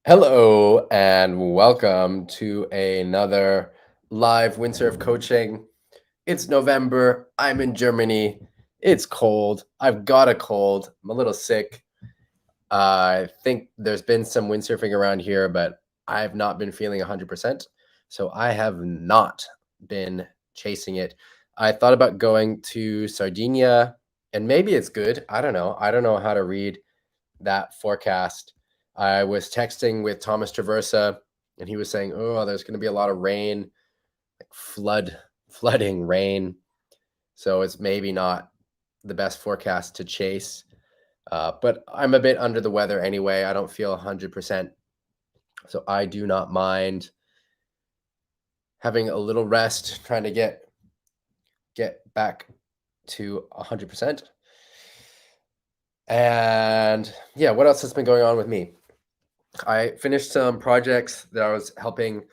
Hello and welcome to another live windsurf coaching. It's November. I'm in Germany. It's cold. I've got a cold. I'm a little sick. I think there's been some windsurfing around here, but I've not been feeling 100%. So I have not been chasing it. I thought about going to Sardinia, and maybe it's good. I don't know. I don't know how to read that forecast. I was texting with Thomas Traversa, and he was saying, "Oh, there's going to be a lot of rain, like flooding rain." So it's maybe not the best forecast to chase. But I'm a bit under the weather anyway. I don't feel 100%, so I do not mind having a little rest, trying to get back to 100%. And yeah, what else has been going on with me? I finished some projects that I was helping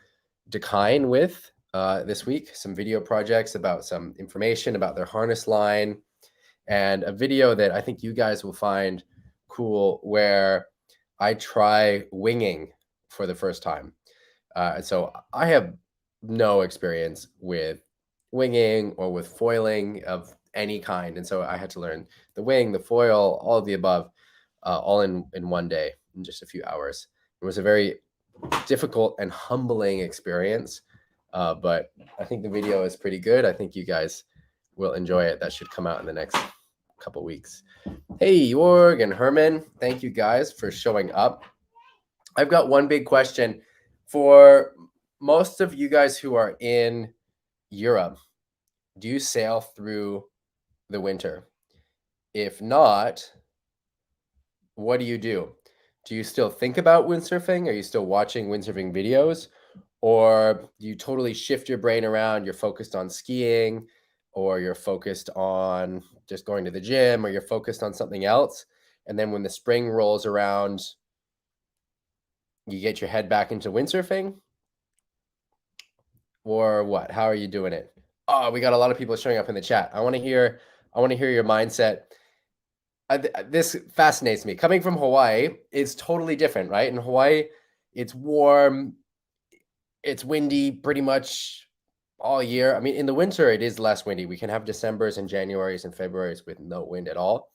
Decline with this week, some video projects about some information about their harness line, and a video that I think you guys will find cool where I try winging for the first time. And so I have no experience with winging or with foiling of any kind. And so I had to learn the wing, the foil, all of the above, all in one day, in just a few hours. It was a very difficult and humbling experience, but I think the video is pretty good. I think you guys will enjoy it. That should come out in the next couple weeks. Hey, Jörg and Herman, thank you guys for showing up. I've got one big question for most of you guys who are in Europe. Do you sail through the winter? If not, what do you do? Do you still think about windsurfing? Are you still watching windsurfing videos? Or do you totally shift your brain around? You're focused on skiing, or you're focused on just going to the gym, or you're focused on something else. And then when the spring rolls around, you get your head back into windsurfing? Or what? How are you doing it? Oh, we got a lot of people showing up in the chat. I want to hear your mindset. This fascinates me. Coming from Hawaii, it's totally different, right? In Hawaii, it's warm, it's windy pretty much all year. I mean, in the winter, it is less windy. We can have Decembers and Januaries and Februaries with no wind at all,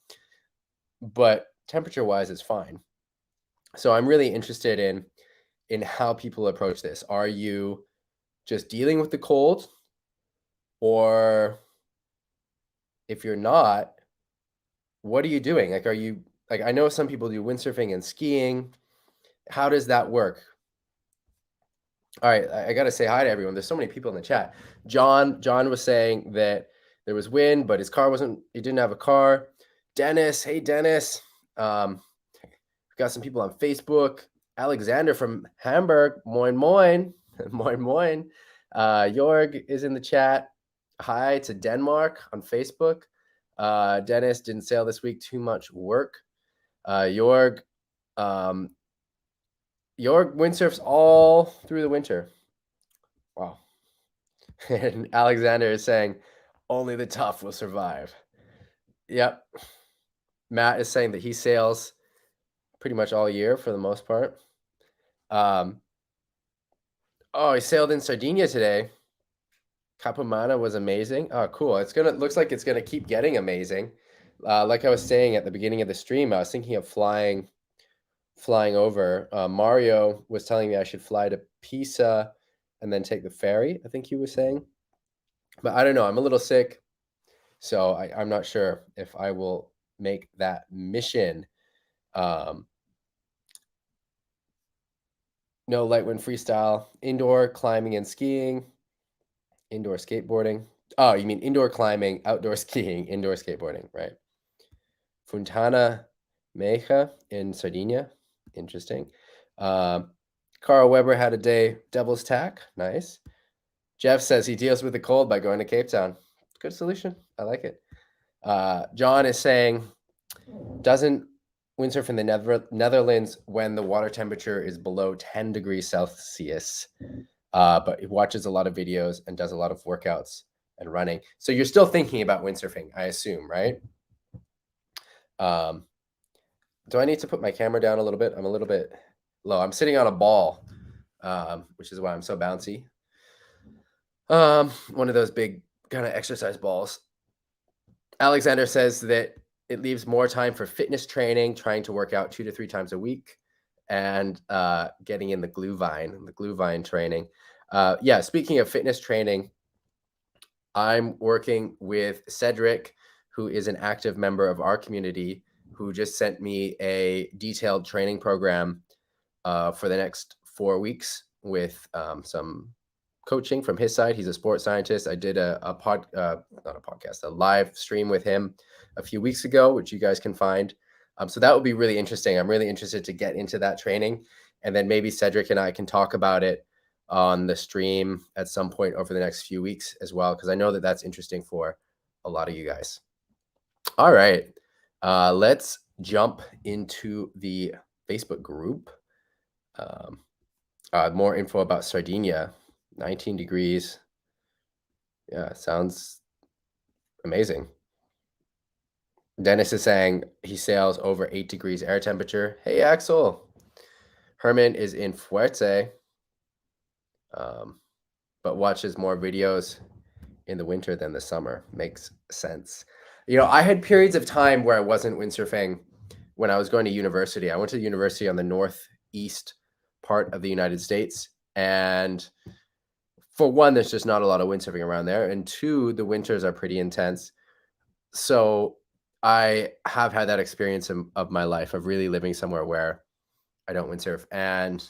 but temperature-wise, it's fine. So I'm really interested in how people approach this. Are you just dealing with the cold, or if you're not, what are you doing? Like, are you like, I know some people do windsurfing and skiing. How does that work? All right, I got to say hi to everyone. There's so many people in the chat. John was saying that there was wind, but his car wasn't. He didn't have a car. Dennis, hey Dennis. We've got some people on Facebook. Alexander from Hamburg. Moin moin, moin moin. Jörg is in the chat. Hi to Denmark on Facebook. Dennis didn't sail this week. Too much work. Jörg windsurfs all through the winter. Wow. And Alexander is saying, only the tough will survive. Yep. Matt is saying that he sails pretty much all year for the most part. Oh, he sailed in Sardinia today. Capomana was amazing. Oh, cool. Looks like it's gonna keep getting amazing. Like I was saying at the beginning of the stream, I was thinking of flying over. Mario was telling me I should fly to Pisa and then take the ferry, I think he was saying. But I don't know. I'm a little sick, so I'm not sure if I will make that mission. No light wind freestyle, indoor climbing and skiing, indoor skateboarding. Oh, you mean indoor climbing, outdoor skiing, indoor skateboarding, right? Fontana Meja in Sardinia. Interesting. Carl Weber had a day devil's tack. Nice. Jeff says he deals with the cold by going to Cape Town. Good solution. I like it. John is saying, doesn't windsurf in the Netherlands when the water temperature is below 10 degrees Celsius. But he watches a lot of videos and does a lot of workouts and running. So you're still thinking about windsurfing, I assume, right? Do I need to put my camera down a little bit? I'm a little bit low. I'm sitting on a ball, which is why I'm so bouncy. One of those big kind of exercise balls. Alexander says that it leaves more time for fitness training, trying to work out 2 to 3 times a week, and getting in the Glühwein training. Yeah, speaking of fitness training, I'm working with Cedric, who is an active member of our community, who just sent me a detailed training program for the next 4 weeks with some coaching from his side. He's a sports scientist. I did a live stream with him a few weeks ago, which you guys can find. So that would be really interesting. I'm really interested to get into that training, and then maybe Cedric and I can talk about it on the stream at some point over the next few weeks as well, because I know that that's interesting for a lot of you guys. All right, let's jump into the Facebook group. More info about Sardinia. 19 degrees. Yeah, sounds amazing. Dennis is saying he sails over 8 degrees air temperature. Hey, Axel. Herman is in Fuerte, but watches more videos in the winter than the summer. Makes sense. You know, I had periods of time where I wasn't windsurfing when I was going to university. I went to the university on the northeast part of the United States, and for one, there's just not a lot of windsurfing around there, and two, the winters are pretty intense. So I have had that experience of my life of really living somewhere where I don't windsurf, and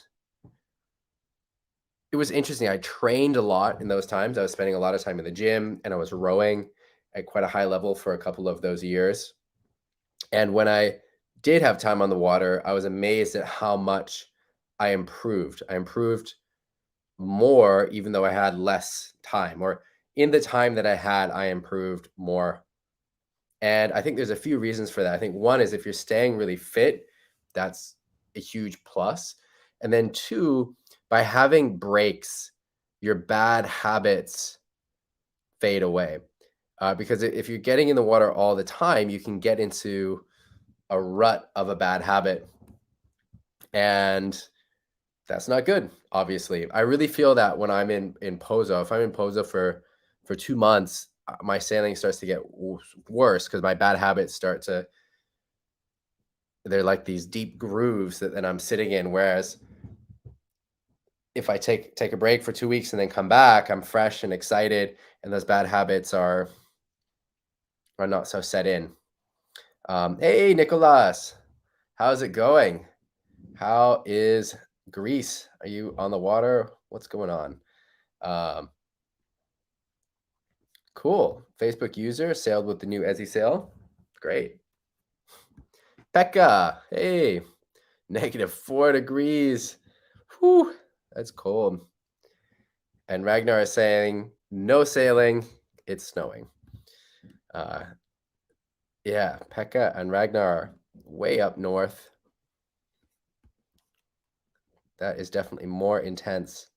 it was interesting. I trained a lot in those times. I was spending a lot of time in the gym, and I was rowing at quite a high level for a couple of those years. And when I did have time on the water, I was amazed at how much I improved. I improved more, even though I had less time, or in the time that I had, I improved more. And I think there's a few reasons for that. I think one is if you're staying really fit, that's a huge plus. And then two, by having breaks, your bad habits fade away. Because if you're getting in the water all the time, you can get into a rut of a bad habit. And that's not good, obviously. I really feel that when I'm in Pozo, if I'm in Pozo for 2 months, my sailing starts to get worse because my bad habits they're like these deep grooves that then I'm sitting in. Whereas if I take a break for 2 weeks and then come back, I'm fresh and excited, and those bad habits are not so set in. Hey, Nicolas, how's it going? How is Greece? Are you on the water? What's going on? Cool. Facebook user sailed with the new Ezzy sail. Great. Pekka, hey, -4 degrees. Whew, that's cold. And Ragnar is saying, no sailing, it's snowing. Yeah, Pekka and Ragnar are way up north. That is definitely more intense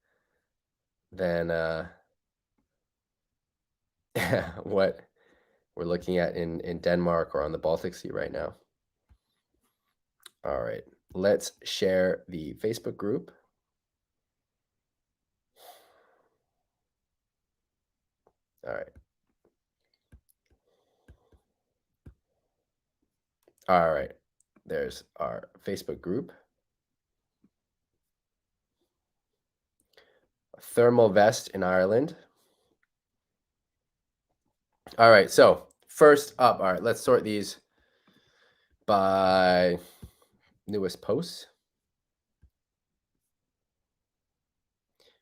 than what we're looking at in Denmark or on the Baltic Sea right now. All right, let's share the Facebook group. All right. All right, there's our Facebook group. Thermal vest in Ireland. All right, so first up, all right, let's sort these by newest posts.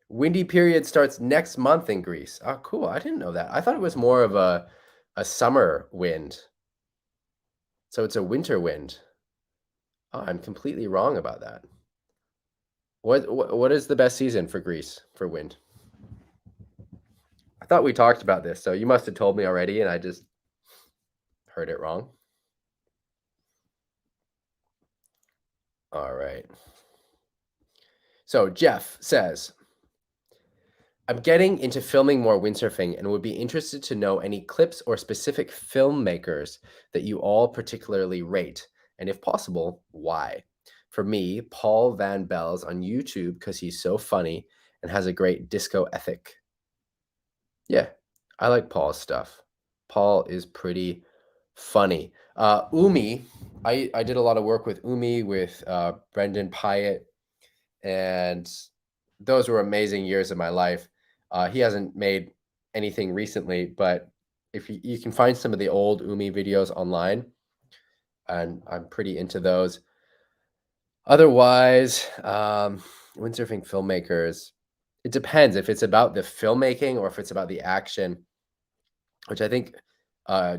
Windy period starts next month in Greece. Oh, cool. I didn't know that. I thought it was more of a summer wind. So it's a winter wind. Oh, I'm completely wrong about that. What is the best season for Greece for wind? I thought we talked about this, so you must have told me already, and I just heard it wrong. All right. So Jeff says, I'm getting into filming more windsurfing and would be interested to know any clips or specific filmmakers that you all particularly rate, and if possible, why? for me, Paul Van Bells on YouTube because he's so funny and has a great disco ethic. Yeah, I like Paul's stuff. Paul is pretty funny. Umi, I did a lot of work with Umi, with Brendan Pyatt, and those were amazing years of my life. He hasn't made anything recently, but if you can find some of the old Umi videos online, and I'm pretty into those. Otherwise, windsurfing filmmakers, it depends if it's about the filmmaking or if it's about the action, which I think,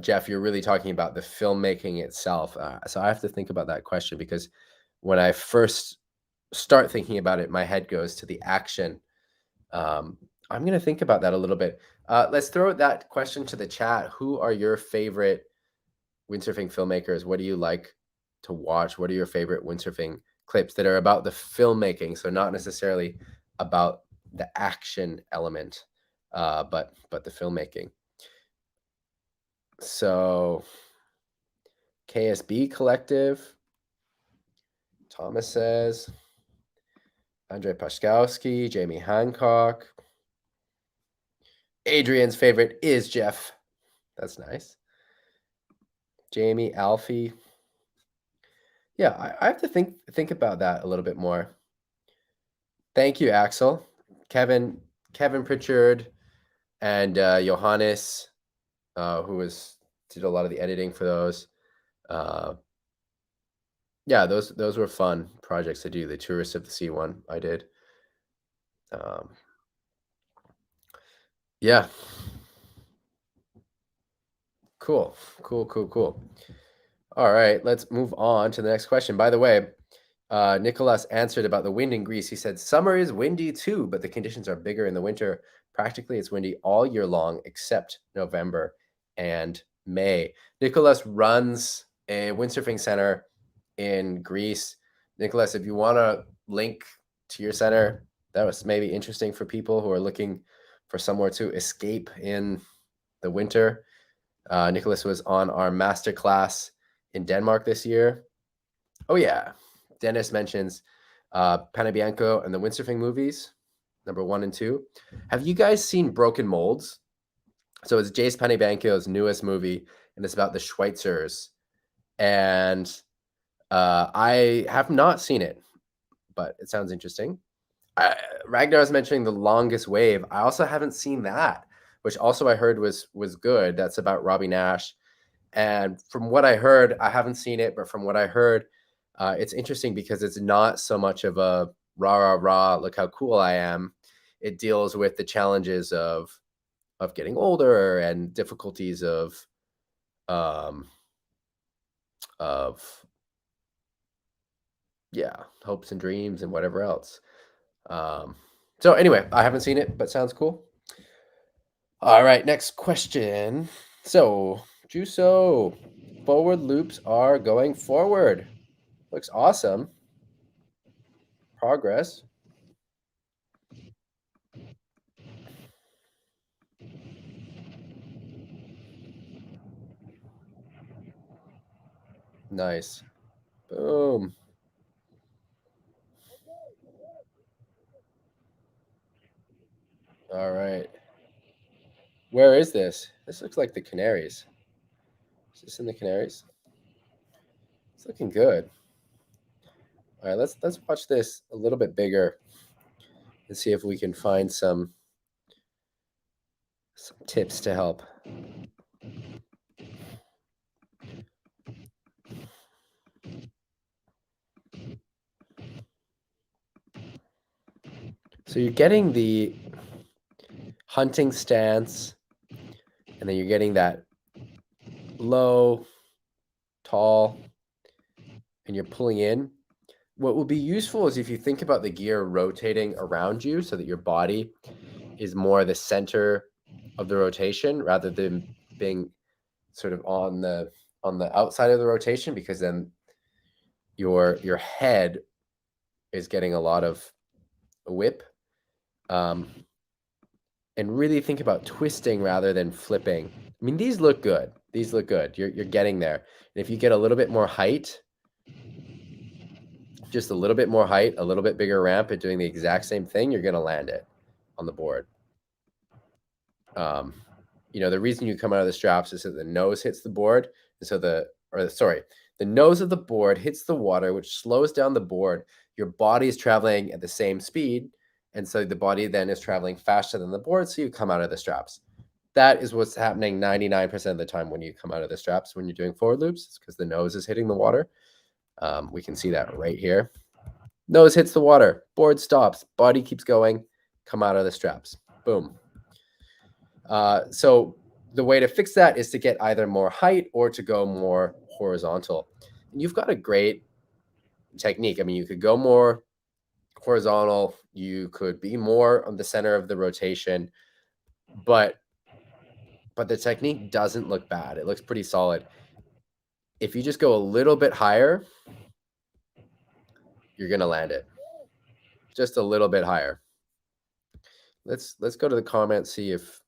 Jeff, you're really talking about the filmmaking itself. So I have to think about that question because when I first start thinking about it, my head goes to the action. I'm going to think about that a little bit. Let's throw that question to the chat. Who are your favorite windsurfing filmmakers? What do you like to watch? What are your favorite windsurfing clips that are about the filmmaking? So not necessarily about the action element, but the filmmaking. So KSB Collective, Thomas says, Andrei Paszkowski, Jamie Hancock. Adrian's favorite is Jeff. That's nice. Jamie, Alfie. Yeah, I have to think about that a little bit more. Thank you, Axel. Kevin Pritchard, and Johannes, who did a lot of the editing for those. Yeah, those were fun projects to do. The Tourists of the Sea one I did. Yeah. Cool. All right, let's move on to the next question. By the way, Nicholas answered about the wind in Greece. He said, summer is windy too, but the conditions are bigger in the winter. Practically, it's windy all year long, except November and May. Nicholas runs a windsurfing center in Greece. Nicholas, if you want to link to your center, that was maybe interesting for people who are looking for somewhere to escape in the winter. Nicholas was on our masterclass in Denmark this year. Oh yeah, Dennis mentions Panabianco and the windsurfing movies, number 1 and 2. Have you guys seen Broken Molds? So it's Jace Panabianco's newest movie, and it's about the Schweitzers. And I have not seen it, but it sounds interesting. Ragnar was mentioning The Longest Wave. I also haven't seen that, which also I heard was good. That's about Robbie Nash. And from what I heard, I haven't seen it, but from what I heard, it's interesting because it's not so much of a rah, look how cool I am. It deals with the challenges of getting older and difficulties of hopes and dreams and whatever else. So anyway, I haven't seen it, but sounds cool. All right, next question. So, Juso, forward loops are going forward. Looks awesome. Progress. Nice. Boom. All right. Where is this? This looks like the Canaries. Is this in the Canaries? It's looking good. All right, let's watch this a little bit bigger and see if we can find some tips to help. So you're getting the hunting stance, and then you're getting that low, tall, and you're pulling in. What will be useful is if you think about the gear rotating around you so that your body is more the center of the rotation rather than being sort of on the outside of the rotation, because then your head is getting a lot of whip. And really think about twisting rather than flipping. I mean, these look good. You're getting there. And if you get a little bit more height just a little bit more height, a little bit bigger ramp, and doing the exact same thing, you're going to land it on the board. You know, the reason you come out of the straps is that the nose hits the board. And so the nose of the board hits the water, which slows down the board. Your body is traveling at the same speed. And so the body then is traveling faster than the board. So you come out of the straps. That is what's happening 99% of the time when you come out of the straps when you're doing forward loops. It's because the nose is hitting the water. We can see that right here. Nose hits the water, board stops, body keeps going, come out of the straps. Boom. So the way to fix that is to get either more height or to go more horizontal. And you've got a great technique. I mean, you could go more horizontal. You could be more on the center of the rotation, but the technique doesn't look bad. It looks pretty solid. If you just go a little bit higher, you're going to land it. Just a little bit higher. Let's go to the comments, see if...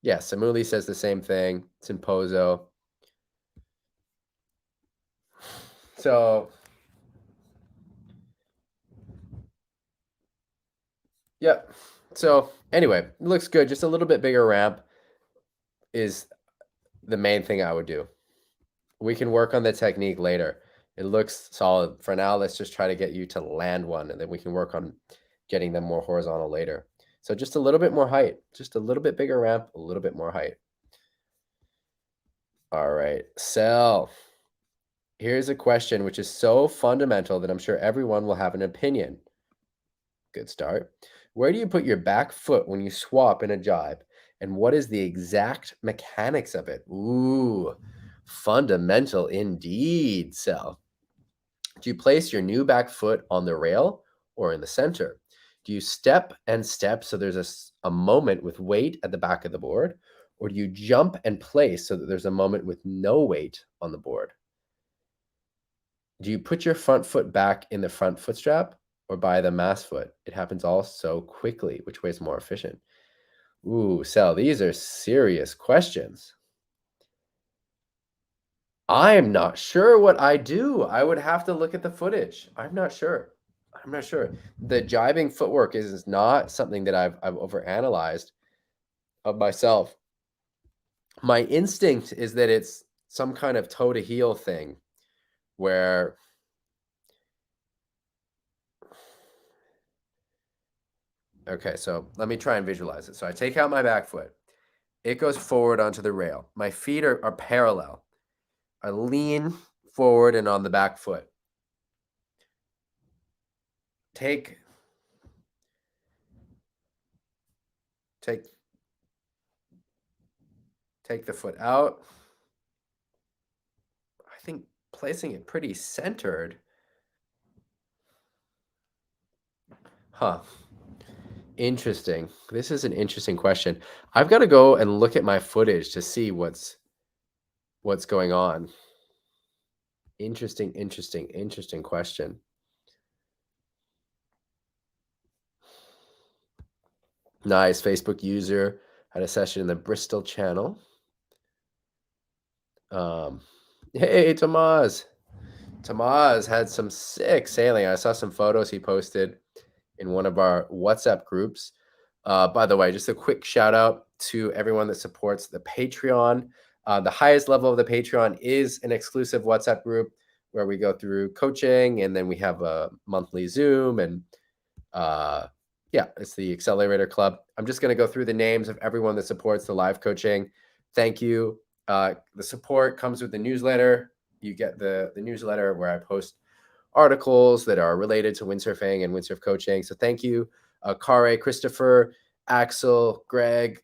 Yeah, Samuli says the same thing. It's in Pozo. So, yeah. So, anyway, it looks good. Just a little bit bigger ramp is the main thing I would do. We can work on the technique later. It looks solid. For now, let's just try to get you to land one, and then we can work on getting them more horizontal later. So just a little bit more height. Just a little bit bigger ramp, a little bit more height. All right. Sel. Here's a question which is so fundamental that I'm sure everyone will have an opinion. Good start. Where do you put your back foot when you swap in a jibe? And what is the exact mechanics of it? Ooh, fundamental indeed, Sel. Do you place your new back foot on the rail or in the center? Do you step and step so there's a moment with weight at the back of the board? Or do you jump and place so that there's a moment with no weight on the board? Do you put your front foot back in the front foot strap or by the mass foot? It happens all so quickly. Which way is more efficient? Ooh, Sel, these are serious questions. I'm not sure what I do. I would have to look at the footage. I'm not sure. The jibing footwork is not something that I've overanalyzed of myself. My instinct is that it's some kind of toe to heel thing where okay, so let me try and visualize it. So I take out my back foot. It goes forward onto the rail. My feet are parallel. I lean forward and on the back foot. Take the foot out. I think placing it pretty centered. Huh. Interesting. This is an interesting question. I've got to go and look at my footage to see what's going on. Interesting question. Nice. Facebook user had a session in the Bristol channel. Hey, Tomasz. Tomasz had some sick sailing. I saw some photos he posted in one of our WhatsApp groups. By the way, just a quick shout out to everyone that supports the Patreon. The highest level of the Patreon is an exclusive WhatsApp group where we go through coaching, and then we have a monthly Zoom, and yeah, it's the Accelerator Club. I'm just going to go through the names of everyone that supports the live coaching. Thank you. The support comes with the newsletter. You get the newsletter where I post articles that are related to windsurfing and windsurf coaching. So thank you, Kåre, Christopher, Axel, Greg,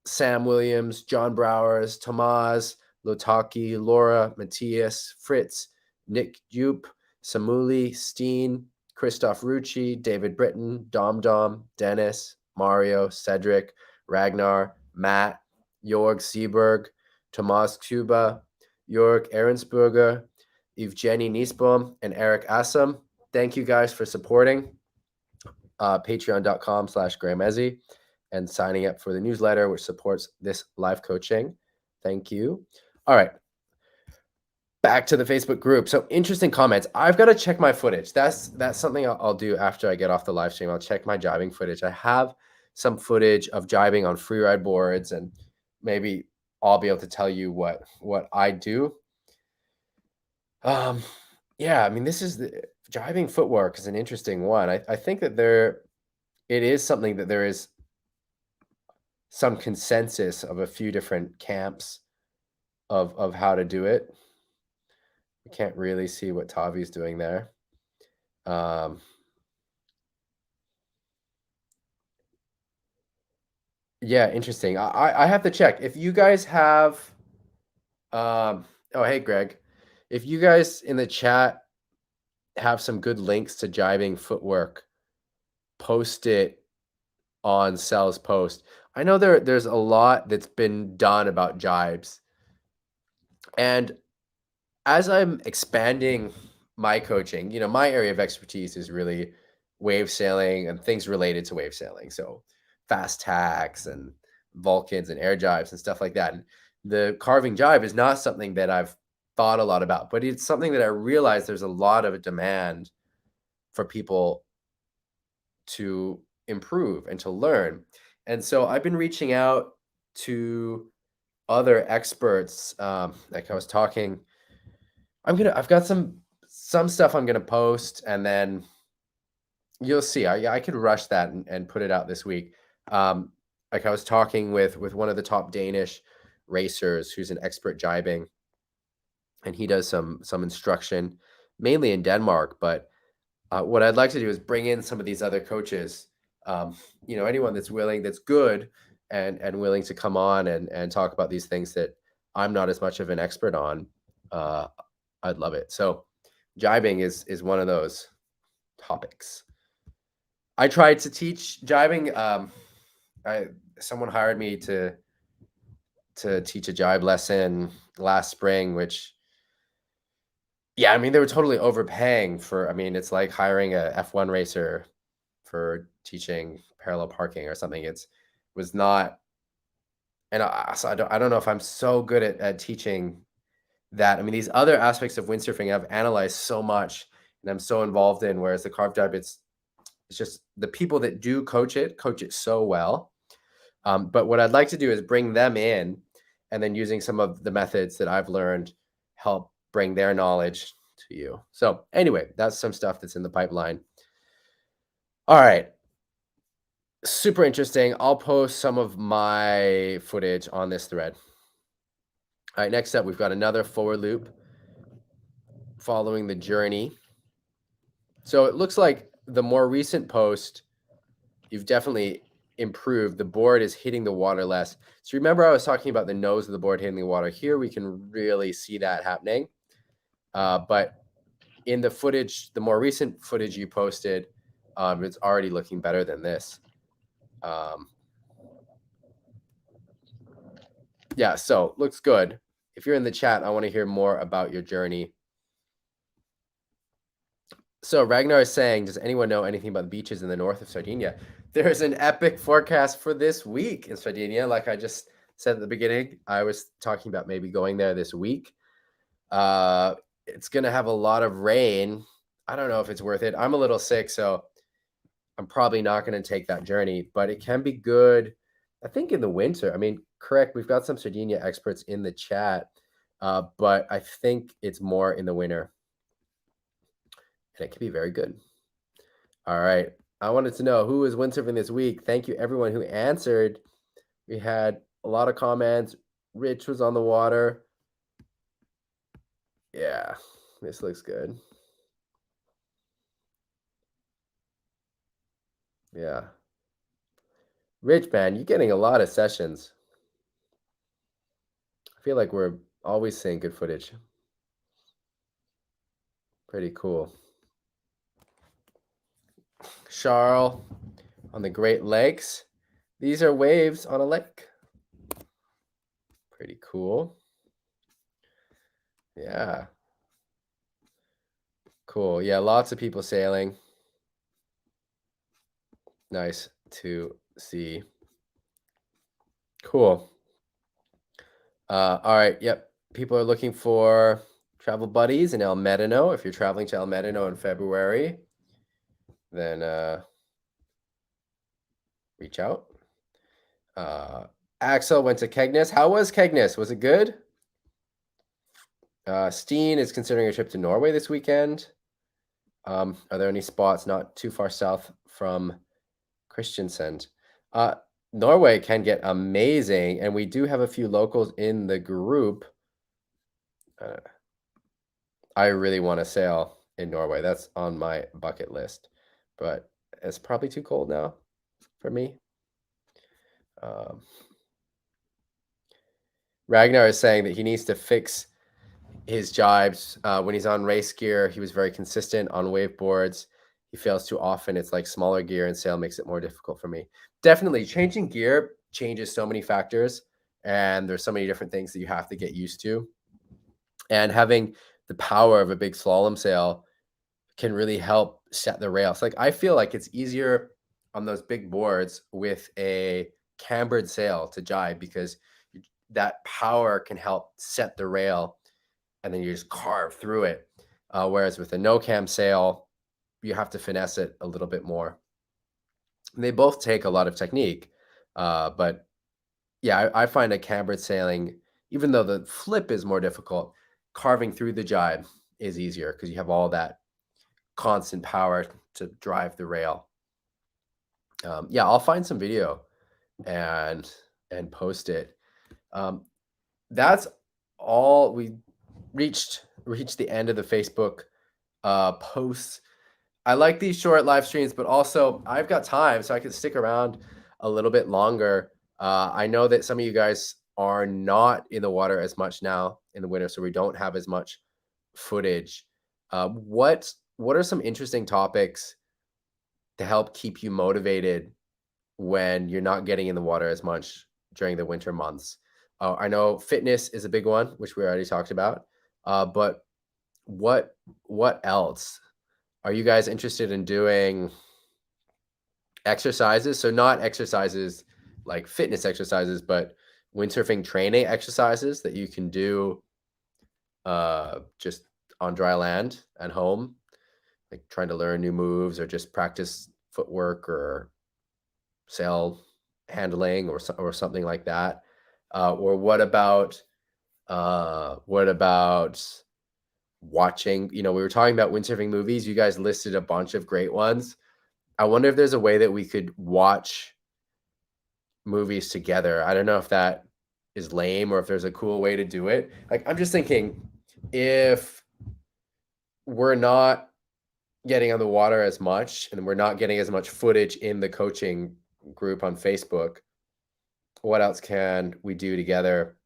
Sam Williams, John Brouwers, Tomasz Lotocki, Laura, Matthias, Fritz, Nick Jupp, Samuli, Steen, Christophe Rouchy, David Brittain, Dom, Dennis, Mario, Cedric, Ragnar, Matt, Jörg Seeberg, Tomasz Czuba, Jürg Ehrensperger, Evgeny Nisenboim, and Erik Assum. Thank you guys for supporting patreon.com/GrahamEzzy and signing up for the newsletter, which supports this live coaching. Thank you. All right. back to the Facebook group. So interesting comments. I've got to check my footage. That's something I'll do after I get off the live stream. I'll check my jibing footage. I have some footage of jibing on freeride boards, and maybe I'll be able to tell you what I do. Yeah, I mean, this is the jibing footwork is an interesting one. I think that it is something that there is some consensus of a few different camps of how to do it. I can't really see what Tavi's doing there. Yeah, interesting. I have to check. If you guys have oh, hey Greg. If you guys in the chat have some good links to jibing footwork, post it on Cell's post. I know there's a lot that's been done about jibes. And as I'm expanding my coaching, my area of expertise is really wave sailing and things related to wave sailing. So fast tacks and Vulcans and air jibes and stuff like that. And the carving jibe is not something that I've thought a lot about, but it's something that I realize there's a lot of demand for people to improve and to learn. And so I've been reaching out to other experts. Like I was talking, I've got some stuff I'm gonna post, and then you'll see. I could rush that and put it out this week. Like I was talking with one of the top Danish racers who's an expert jibing, and he does some instruction mainly in Denmark. But what I'd like to do is bring in some of these other coaches. Anyone that's willing, that's good, and willing to come on and talk about these things that I'm not as much of an expert on. I'd love it. So jibing is one of those topics. I tried to teach jibing. Someone hired me to teach a jibe lesson last spring, which, yeah, I mean, they were totally overpaying for, it's like hiring a F1 racer for teaching parallel parking or something. Was not, and so I don't know if I'm so good at teaching that. I mean, these other aspects of windsurfing I've analyzed so much and I'm so involved in, whereas the carved jibe, it's just the people that do coach it so well. But what I'd like to do is bring them in, and then using some of the methods that I've learned, help bring their knowledge to you. So anyway, that's some stuff that's in the pipeline. All right. Super interesting. I'll post some of my footage on this thread. All right, next up, we've got another forward loop following the journey. So it looks like the more recent post, you've definitely improved. The board is hitting the water less. So remember I was talking about the nose of the board hitting the water. Here we can really see that happening. But in the footage, the more recent footage you posted, it's already looking better than this. Yeah, so looks good. If you're in the chat, I want to hear more about your journey. So Ragnar is saying, does anyone know anything about the beaches in the north of Sardinia? There's an epic forecast for this week in Sardinia. Like I just said at the beginning, I was talking about maybe going there this week. It's going to have a lot of rain. I don't know if it's worth it. I'm a little sick, so I'm probably not going to take that journey, but it can be good, I think, in the winter. I mean, correct, we've got some Sardinia experts in the chat, but I think it's more in the winter. And it can be very good. All right. I wanted to know who is windsurfing this week. Thank you, everyone who answered. We had a lot of comments. Rich was on the water. Yeah, this looks good. Yeah. Rich, man, you're getting a lot of sessions. I feel like we're always seeing good footage. Pretty cool. Charles on the Great Lakes. These are waves on a lake. Pretty cool. Yeah. Cool. Yeah, lots of people sailing. Nice to see. Cool. All right. Yep. People are looking for travel buddies in El Medino. If you're traveling to El Medino in February, then reach out. Axel went to Kegness. How was Kegness? Was it good? Steen is considering a trip to Norway this weekend. Are there any spots not too far south from Kristiansand? Norway can get amazing, and we do have a few locals in the group. I really want to sail in Norway. That's on my bucket list, but it's probably too cold now for me. Ragnar is saying that he needs to fix his jibes. When he's on race gear, he was very consistent. On wave boards, he fails too often. It's like smaller gear and sail makes it more difficult for me. Definitely changing gear changes so many factors, and there's so many different things that you have to get used to. And having the power of a big slalom sail can really help set the rails. Like I feel like it's easier on those big boards with a cambered sail to jibe because that power can help set the rail and then you just carve through it. Whereas with a no cam sail, you have to finesse it a little bit more. And they both take a lot of technique, but yeah, I find a cambered sailing, even though the flip is more difficult, carving through the jibe is easier because you have all that constant power to drive the rail. Yeah, I'll find some video and post it. That's all. We reached the end of the Facebook posts. I like these short live streams, but also I've got time, so I can stick around a little bit longer. I know that some of you guys are not in the water as much now in the winter, so we don't have as much footage. What are some interesting topics to help keep you motivated when you're not getting in the water as much during the winter months? I know fitness is a big one, which we already talked about. But what else? Are you guys interested in doing exercises? So not exercises like fitness exercises, but windsurfing training exercises that you can do just on dry land at home, like trying to learn new moves or just practice footwork or sail handling or something like that. Or what about watching? We were talking about windsurfing movies. You guys listed a bunch of great ones. I wonder if there's a way that we could watch movies together. I don't know if that is lame or if there's a cool way to do it. Like, I'm just thinking, if we're not getting on the water as much and we're not getting as much footage in the coaching group on Facebook, what else can we do together?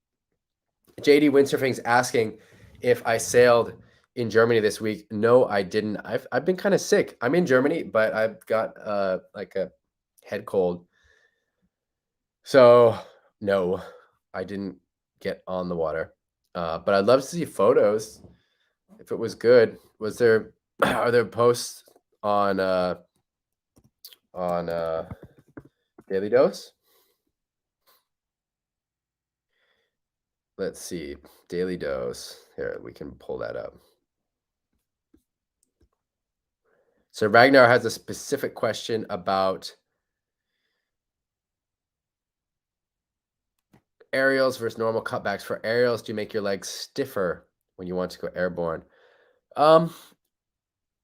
JD Windsurfing's asking if I sailed in Germany this week. No, I didn't. I've been kind of sick. I'm in Germany, but I've got like a head cold. So no, I didn't get on the water. But I'd love to see photos if it was good. Are there posts on Daily Dose? Let's see, Daily Dose. Here, we can pull that up. So Ragnar has a specific question about aerials versus normal cutbacks. For aerials, do you make your legs stiffer when you want to go airborne? No,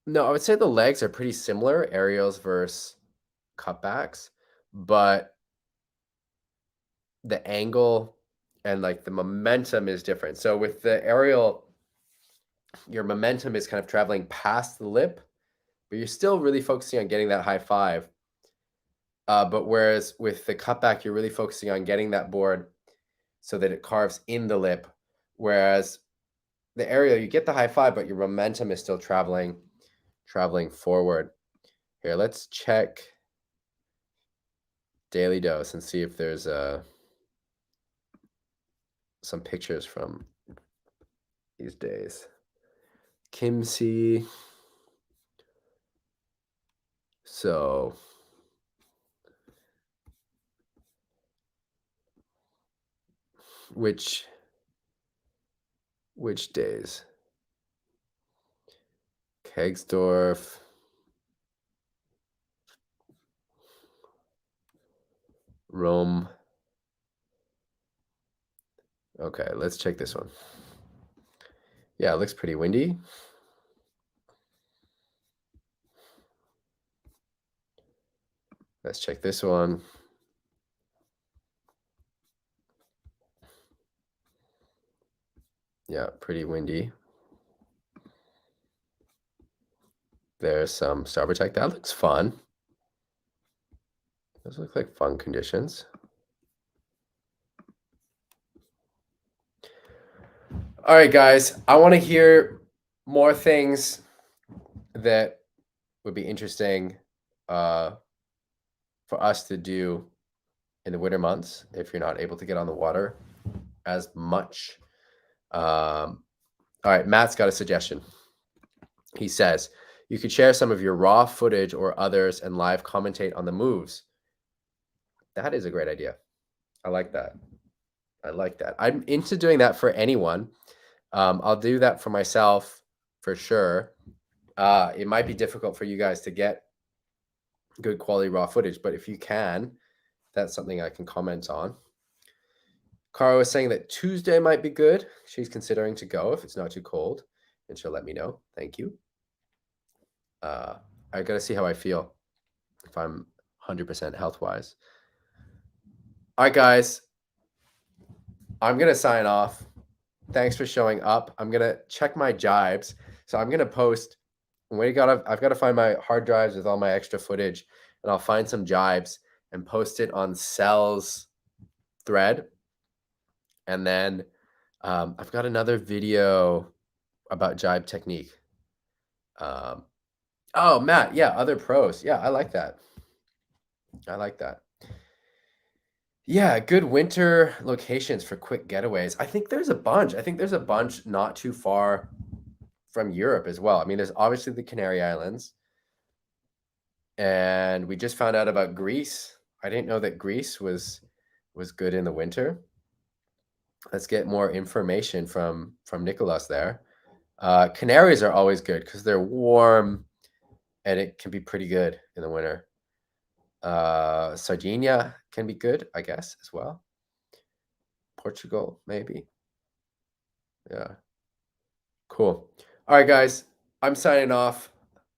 I would say the legs are pretty similar, aerials versus cutbacks, but the angle and like the momentum is different. So with the aerial, your momentum is kind of traveling past the lip, but you're still really focusing on getting that high five. But whereas with the cutback, you're really focusing on getting that board so that it carves in the lip. Whereas the aerial, you get the high five, but your momentum is still traveling forward. Here, let's check Daily Dose and see if there's some pictures from these days. Kimsey. So which days? Kegsdorf. Rome. Okay, let's check this one. Yeah, it looks pretty windy. Let's check this one. Yeah, pretty windy. There's some starboard tack. That looks fun. Those look like fun conditions. All right, guys. I want to hear more things that would be interesting for us to do in the winter months if you're not able to get on the water as much. All right, Matt's got a suggestion. He says, you could share some of your raw footage or others and live commentate on the moves. That is a great idea. I like that. I like that. I'm into doing that for anyone. I'll do that for myself for sure. It might be difficult for you guys to get good quality raw footage, but if you can, that's something I can comment on. Kåre was saying that Tuesday might be good. She's considering to go if it's not too cold, and she'll let me know. Thank you. I got to see how I feel if I'm 100% health-wise. All right, guys. I'm going to sign off. Thanks for showing up. I'm going to check my jibes. So I'm going to post. I've got to find my hard drives with all my extra footage, and I'll find some jibes and post it on Cell's thread. And then I've got another video about jibe technique. Oh, Matt. Yeah, other pros. Yeah, I like that. I like that. Yeah, good winter locations for quick getaways. I think there's a bunch. Not too far from Europe as well. I mean, there's obviously the Canary Islands. And we just found out about Greece. I didn't know that Greece was good in the winter. Let's get more information from Nicholas there. Canaries are always good because they're warm and it can be pretty good in the winter. Sardinia can be good, I guess, as well. Portugal, maybe. Yeah. Cool. All right, guys. I'm signing off.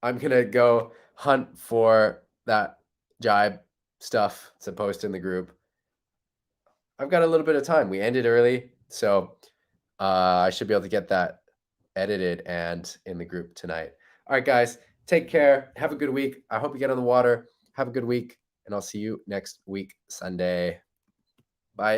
I'm going to go hunt for that jibe stuff to post in the group. I've got a little bit of time. We ended early, so I should be able to get that edited and in the group tonight. All right, guys. Take care. Have a good week. I hope you get on the water. Have a good week, and I'll see you next week, Sunday.